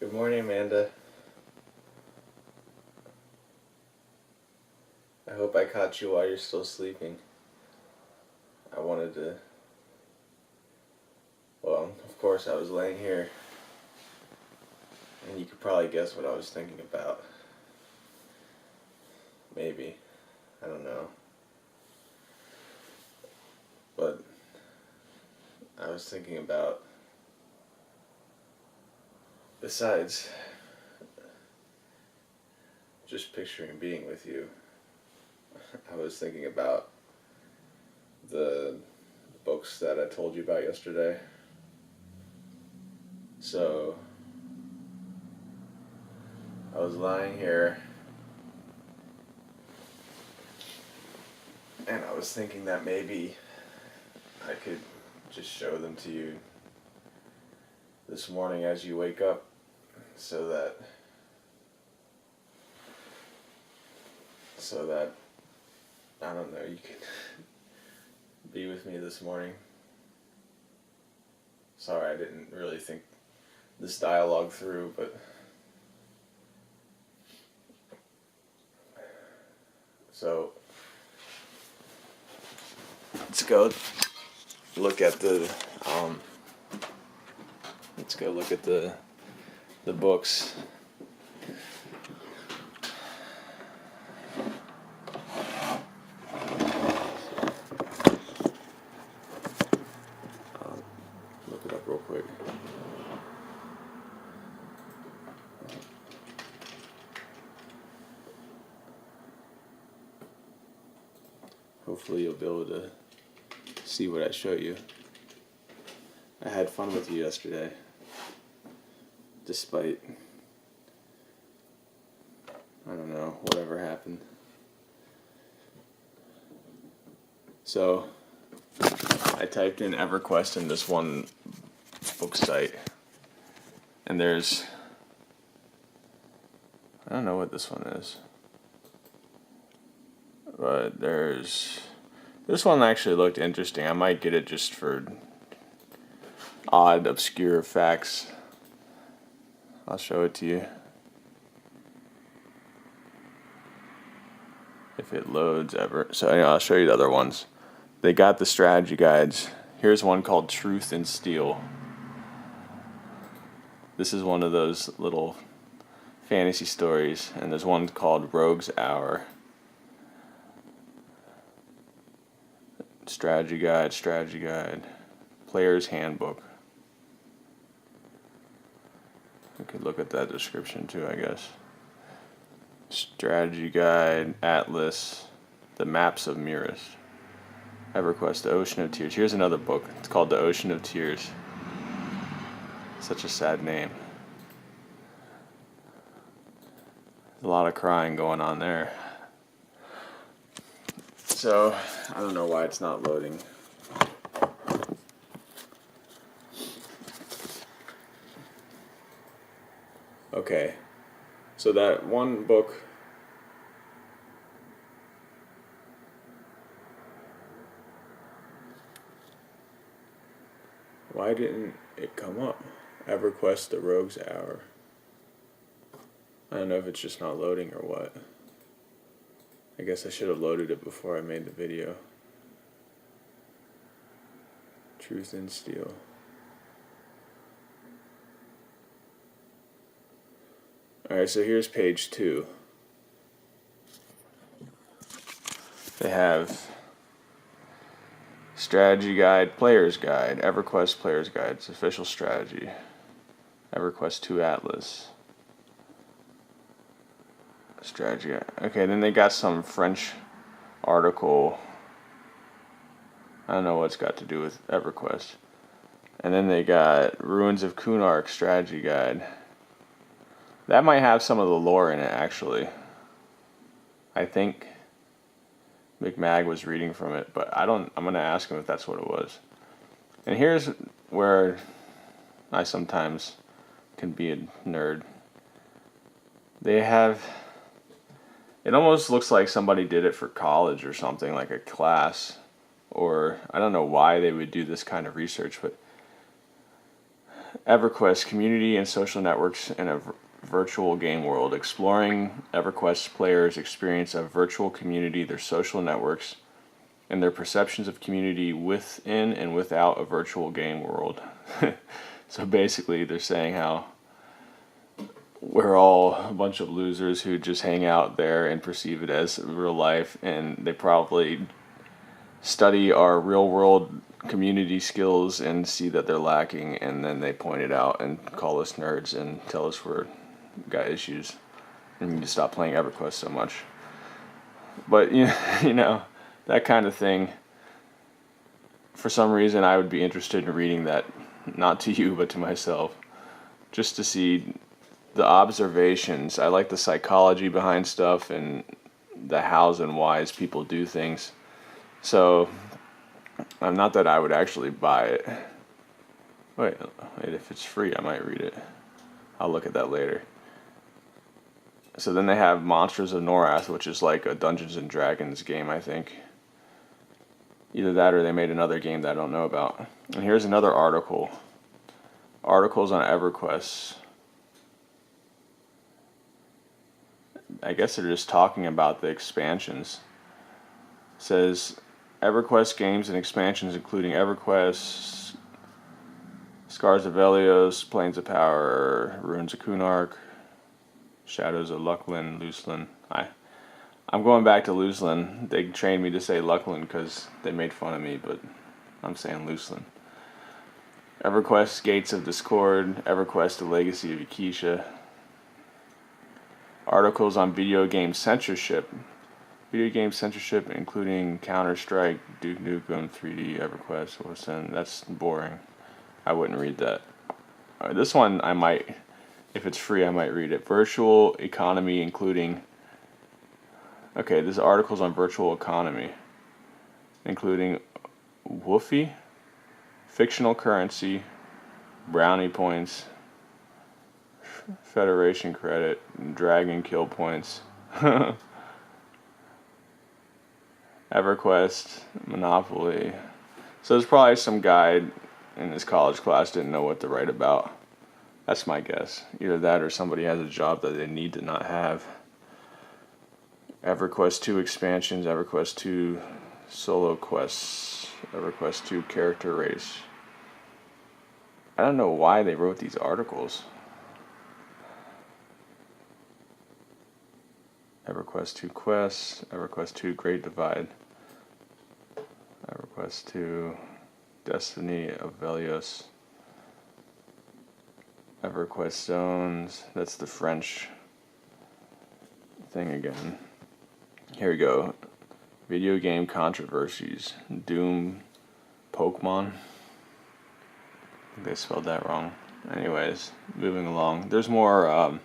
Good morning, Amanda. I hope I caught you while you're still sleeping. I wanted to... Well, of course I was laying here, and you could probably guess what I was thinking about. Maybe. I don't know. But I was thinking about... Besides just picturing being with you, I was thinking about the books that I told you about yesterday. So, I was lying here, and I was thinking that maybe I could just show them to you this morning as you wake up, so that I don't know, you could be with me this morning. Sorry, I didn't really think this dialogue through, but so let's go look at the books. Look it up real quick. Hopefully you'll be able to see what I show you. I had fun with you yesterday, despite, I don't know, whatever happened. So, I typed in EverQuest in this one book site, and there's, I don't know what this one is, but this one actually looked interesting. I might get it just for odd, obscure facts. I'll show it to you. If it loads ever. So anyway, I'll show you the other ones. They got the strategy guides. Here's one called Truth in Steel. This is one of those little fantasy stories, and there's one called Rogue's Hour. Strategy guide, Player's Handbook. We could look at that description too, I guess. Strategy guide, Atlas, The Maps of Mirrors. EverQuest, The Ocean of Tears. Here's another book. It's called The Ocean of Tears. Such a sad name. There's a lot of crying going on there. So, I don't know why it's not loading. Okay, so that one book, why didn't it come up? EverQuest, The Rogue's Hour. I don't know if it's just not loading or what. I guess I should have loaded it before I made the video. Truth in Steel. Alright, so here's page 2. They have Strategy Guide, Player's Guide, EverQuest Player's Guide, it's official strategy. EverQuest 2 Atlas. Strategy Guide. Okay, then they got some French article. I don't know what it's got to do with EverQuest. And then they got Ruins of Kunark Strategy Guide. That might have some of the lore in it, actually. I think McMag was reading from it, but I'm going to ask him if that's what it was. And here's where I sometimes can be a nerd. They have... It almost looks like somebody did it for college or something, like a class. Or, I don't know why they would do this kind of research, but EverQuest community and social networks in a virtual game world. Exploring EverQuest players' experience of virtual community, their social networks, and their perceptions of community within and without a virtual game world. So basically, they're saying how we're all a bunch of losers who just hang out there and perceive it as real life, and they probably study our real world community skills and see that they're lacking, and then they point it out and call us nerds and tell us we're got issues and you need to stop playing EverQuest so much. But you know, that kind of thing, for some reason I would be interested in reading that, not to you but to myself, just to see the observations. I like the psychology behind stuff and the hows and whys people do things. So, not that I would actually buy it. Wait, if it's free, I might read it. I'll look at that later. So then they have Monsters of Norath, which is like a Dungeons and Dragons game, I think. Either that or they made another game that I don't know about. And here's another article. Articles on EverQuest. I guess they're just talking about the expansions. It says EverQuest games and expansions including EverQuest, Scars of Velios, Plains of Power, Ruins of Kunark, Shadows of Luclin, Luslan. I'm going back to Luslan. They trained me to say Luclin because they made fun of me, but I'm saying Luslan. EverQuest, Gates of Discord, EverQuest, The Legacy of Yakisha. Articles on video game censorship. Video game censorship including Counter-Strike, Duke Nukem, 3D, EverQuest, Warzone. That's boring. I wouldn't read that. This one I might, if it's free, I might read it. Virtual economy including... Okay, this article's on virtual economy, including Woofy, fictional currency, brownie points, Federation credit, dragon kill points, EverQuest, Monopoly. So there's probably some guy in this college class didn't know what to write about. That's my guess. Either that or somebody has a job that they need to not have. EverQuest 2 expansions, EverQuest 2 solo quests, EverQuest 2 character race. I don't know why they wrote these articles. EverQuest 2 quests, EverQuest 2 Great Divide, EverQuest 2 Destiny of Velios, EverQuest Zones. That's the French thing again. Here we go. Video game controversies. Doom, Pokemon. I think they spelled that wrong. Anyways, moving along. There's more of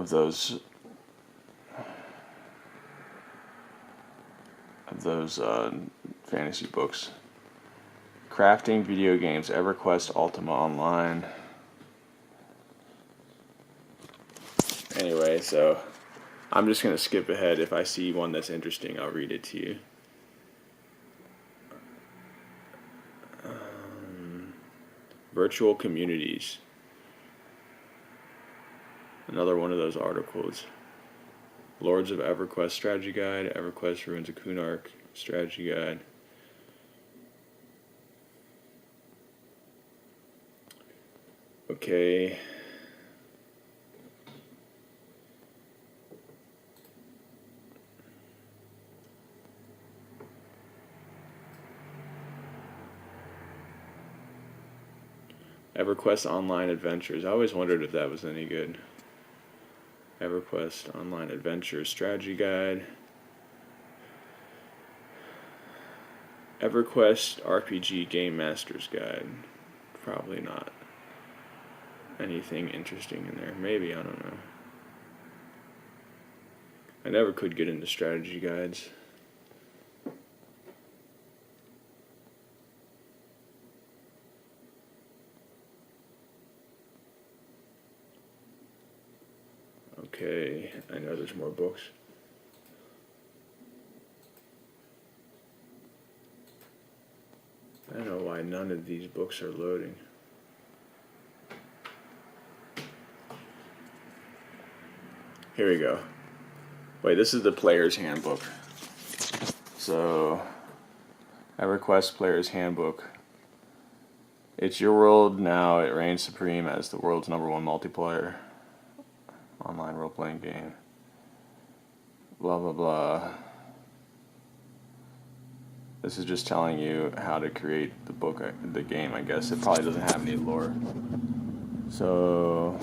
those fantasy books. Crafting video games. EverQuest Ultima Online. Anyway, so I'm just going to skip ahead. If I see one that's interesting, I'll read it to you. Virtual communities. Another one of those articles. Lords of EverQuest Strategy Guide, EverQuest Ruins of Kunark Strategy Guide. Okay. EverQuest Online Adventures. I always wondered if that was any good. EverQuest Online Adventures Strategy Guide. EverQuest RPG Game Master's Guide. Probably not anything interesting in there. Maybe, I don't know. I never could get into strategy guides. Okay, I know there's more books. I don't know why none of these books are loading. Here we go. Wait, this is the player's handbook. So, EverQuest Player's Handbook. It's your world now. It reigns supreme as the world's #1 multiplayer online role-playing game. Blah, blah, blah. This is just telling you how to create the game, I guess. It probably doesn't have any lore. So,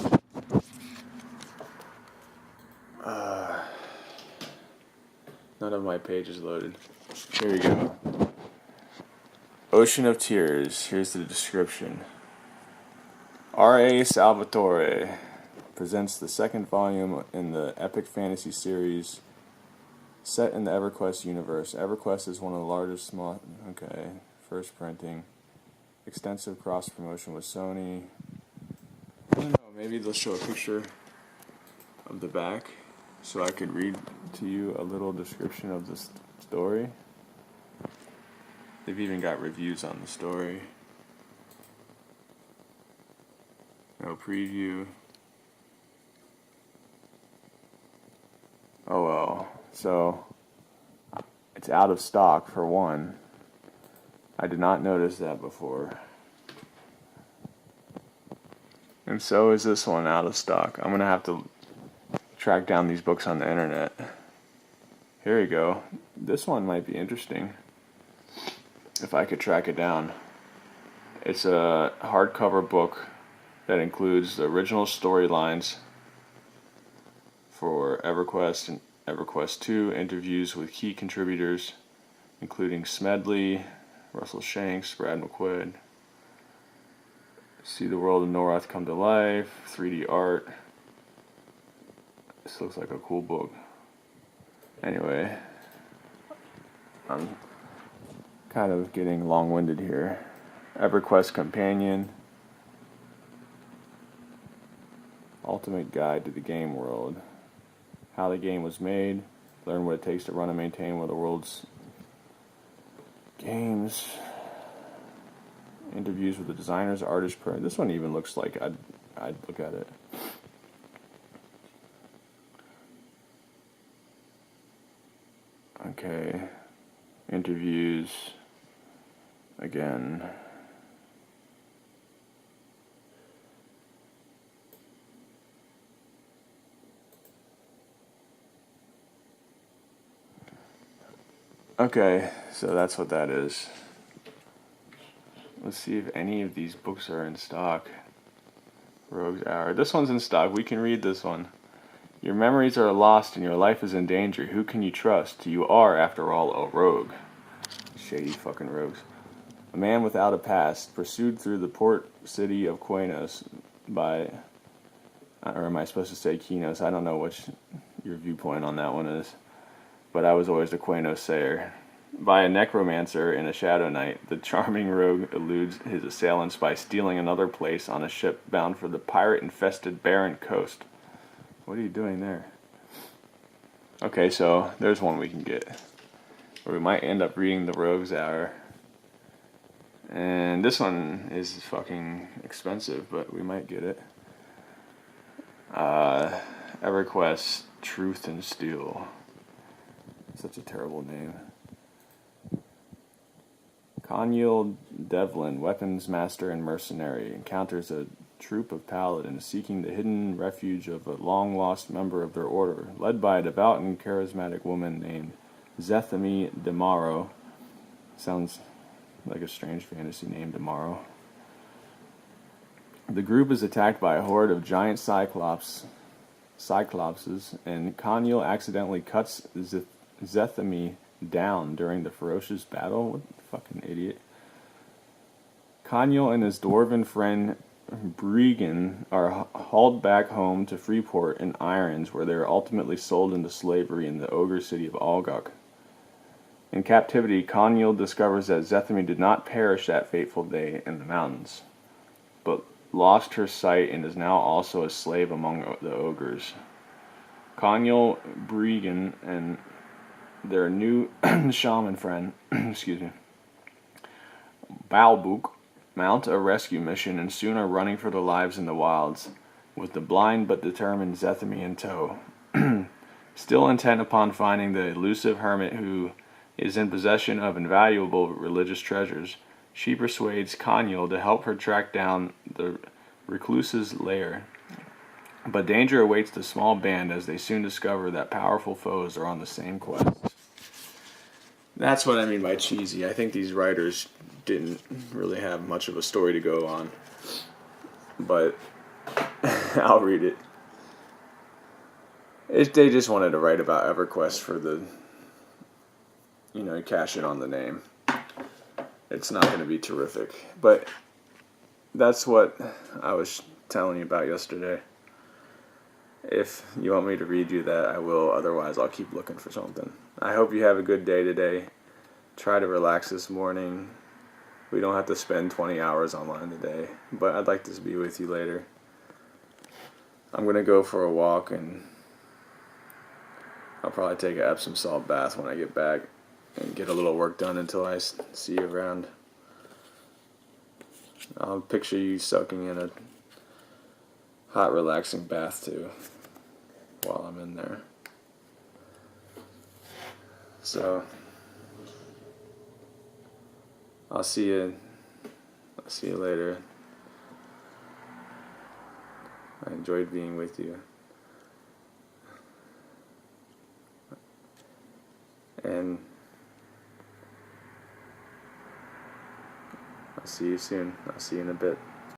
none of my pages loaded. Here we go. Ocean of Tears. Here's the description. R.A. Salvatore presents the second volume in the epic fantasy series set in the EverQuest universe. EverQuest is one of the largest first printing. Extensive cross-promotion with Sony. I don't know, maybe they'll show a picture of the back so I could read to you a little description of the story. They've even got reviews on the story. No preview. Oh well. So, it's out of stock for one. I did not notice that before. And so is this one out of stock. I'm going to have to track down these books on the internet. Here we go. This one might be interesting if I could track it down. It's a hardcover book that includes the original storylines for EverQuest and EverQuest 2, interviews with key contributors, including Smedley, Russell Shanks, Brad McQuaid. See the world of Norath come to life, 3D art. This looks like a cool book. Anyway, I'm kind of getting long-winded here. EverQuest Companion. Ultimate Guide to the Game World. How the game was made. Learn what it takes to run and maintain one of the world's games. Interviews with the designers, artists. This one even looks like I'd look at it. Okay. Interviews. Again. Okay, so that's what that is. Let's see if any of these books are in stock. Rogue's Hour. This one's in stock. We can read this one. Your memories are lost and your life is in danger. Who can you trust? You are, after all, a rogue. Shady fucking rogues. A man without a past, pursued through the port city of Quenos by... Or am I supposed to say Kinos? I don't know which your viewpoint on that one is. But I was always the Quenos sayer. By a necromancer in a shadow night, the charming rogue eludes his assailants by stealing another place on a ship bound for the pirate-infested barren coast. What are you doing there? Okay, so there's one we can get. Or we might end up reading the Rogue's Hour. And this one is fucking expensive, but we might get it. EverQuest Truth and Steel. Such a terrible name. Conyel Devlin, weapons master and mercenary, encounters a troop of paladins seeking the hidden refuge of a long-lost member of their order, led by a devout and charismatic woman named Zethamy Demaro. Sounds like a strange fantasy name, Demaro. The group is attacked by a horde of giant cyclopses, and Conyel accidentally cuts Zethamy down during the ferocious battle. What a fucking idiot. Conyel and his dwarven friend Bregan are hauled back home to Freeport in irons, where they are ultimately sold into slavery in the ogre city of Algok. In captivity, Conyel discovers that Zethamy did not perish that fateful day in the mountains, but lost her sight and is now also a slave among the ogres. Conyel, Bregan, and their new shaman friend, Balbuk, mount a rescue mission and soon are running for their lives in the wilds, with the blind but determined Zethamy in tow. Still intent upon finding the elusive hermit who is in possession of invaluable religious treasures, she persuades Kaniel to help her track down the recluse's lair. But danger awaits the small band as they soon discover that powerful foes are on the same quest. That's what I mean by cheesy. I think these writers didn't really have much of a story to go on. But I'll read it. They just wanted to write about EverQuest for the, cash in on the name. It's not going to be terrific. But that's what I was telling you about yesterday. If you want me to read you that, I will. Otherwise, I'll keep looking for something. I hope you have a good day today. Try to relax this morning. We don't have to spend 20 hours online today, but I'd like to be with you later. I'm going to go for a walk, and I'll probably take an Epsom salt bath when I get back and get a little work done until I see you around. I'll picture you soaking in a hot, relaxing bath, too, while I'm in there. So, I'll see you later. I enjoyed being with you. And I'll see you soon. I'll see you in a bit.